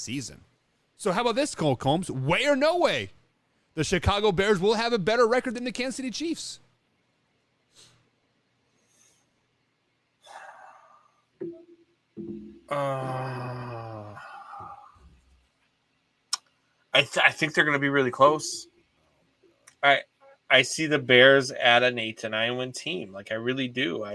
season. So how about this, Cole Combs? Way or no way, the Chicago Bears will have a better record than the Kansas City Chiefs. I think they're going to be really close. I see the Bears at an 8-9 win team. Like, I really do.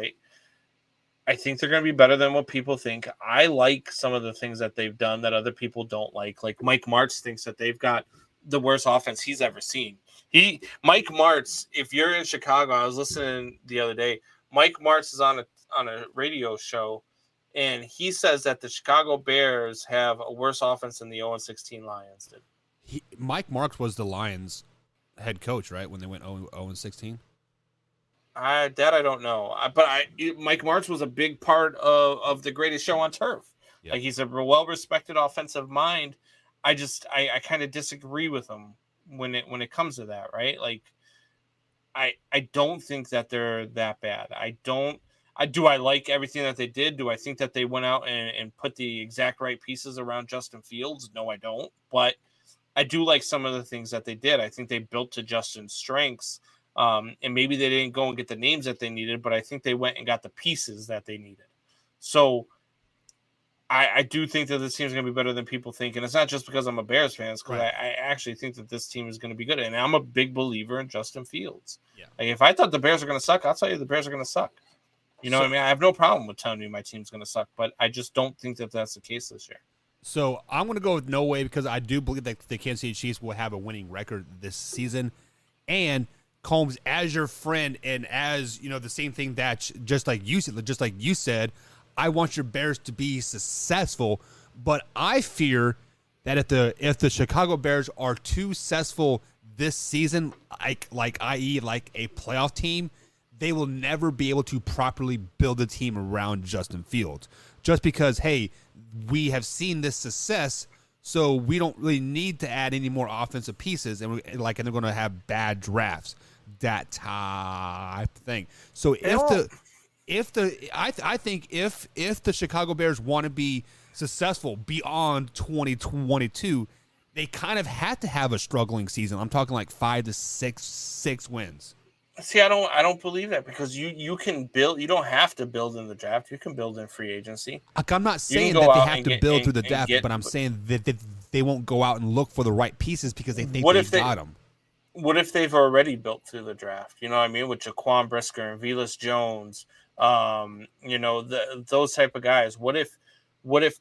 I think they're going to be better than what people think. I like some of the things that they've done that other people don't like. Like Mike Martz thinks that they've got the worst offense he's ever seen. Mike Martz, if you're in Chicago, I was listening the other day. Mike Martz is on a radio show, and he says that the Chicago Bears have a worse offense than the 0-16 Lions did. Mike Martz was the Lions head coach, right, when they went 0-16? That I don't know. But Mike Martz was a big part of the greatest show on turf. Yep. Like, he's a well-respected offensive mind. I kind of disagree with him when it comes to that, right? Like, I don't think that they're that bad. Do I like everything that they did? Do I think that they went out and put the exact right pieces around Justin Fields? No, I don't. But I do like some of the things that they did. I think they built to Justin's strengths. And maybe they didn't go and get the names that they needed, but I think they went and got the pieces that they needed. So I do think that this team is going to be better than people think. And it's not just because I'm a Bears fan, because right. I actually think that this team is going to be good. And I'm a big believer in Justin Fields. Yeah. Like, if I thought the Bears are going to suck, I'll tell you the Bears are going to suck. You know what I mean? I have no problem with telling you my team's going to suck, but I just don't think that that's the case this year. So I'm going to go with no way, because I do believe that the Kansas City Chiefs will have a winning record this season. And Combs, as your friend, and as you know, the same thing that just like you said, I want your Bears to be successful, but I fear that if the Chicago Bears are too successful this season, i.e. like a playoff team, they will never be able to properly build a team around Justin Fields. Just because, hey, we have seen this success, so we don't really need to add any more offensive pieces, and they're going to have bad drafts, that type of thing. So I think if the Chicago Bears want to be successful beyond 2022, they kind of have to have a struggling season. I'm talking like 5 to 6 wins. See, I don't believe that, because you can build. You don't have to build in the draft. You can build in free agency. Like, I'm not saying that they have to build through the draft, but I'm saying that they won't go out and look for the right pieces because they think they got them. What if they've already built through the draft? You know what I mean? With Jaquan Brisker and Velus Jones, those type of guys. What if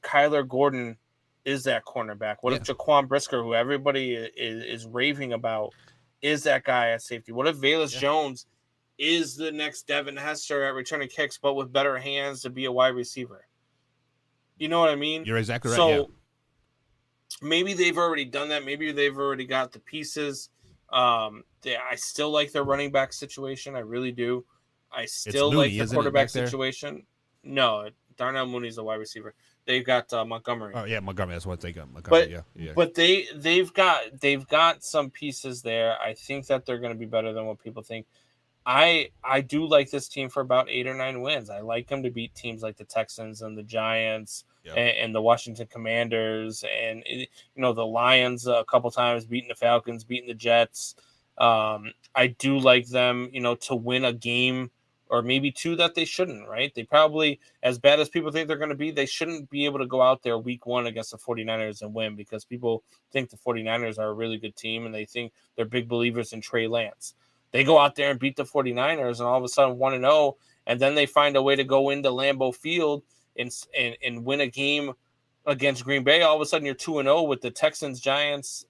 Kyler Gordon is that cornerback? What if Jaquan Brisker, who everybody is raving about, is that guy at safety? What if Velus Jones is the next Devin Hester at returning kicks, but with better hands to be a wide receiver? You know what I mean? You're exactly right. So maybe they've already done that. Maybe they've already got the pieces. I still like their running back situation. I really do. I still like the quarterback situation. No, Darnell Mooney's a wide receiver. They've got Montgomery. Oh yeah, Montgomery. That's what they got. But they've got some pieces there. I think that they're going to be better than what people think. I do like this team for about 8 or 9 wins. I like them to beat teams like the Texans and the Giants and the Washington Commanders and the Lions a couple times, beating the Falcons, beating the Jets. I do like them, to win a game or maybe 2 that they shouldn't, right? They probably, as bad as people think they're going to be, they shouldn't be able to go out there week 1 against the 49ers and win, because people think the 49ers are a really good team and they think they're big believers in Trey Lance. They go out there and beat the 49ers and all of a sudden 1-0, and then they find a way to go into Lambeau Field and win a game against Green Bay. All of a sudden you're 2-0 with the Texans, Giants,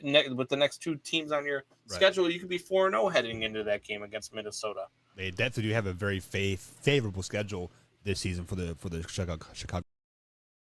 with the next 2 teams on your schedule. You could be 4-0 heading into that game against Minnesota. They definitely do have a very favorable schedule this season for the Chicago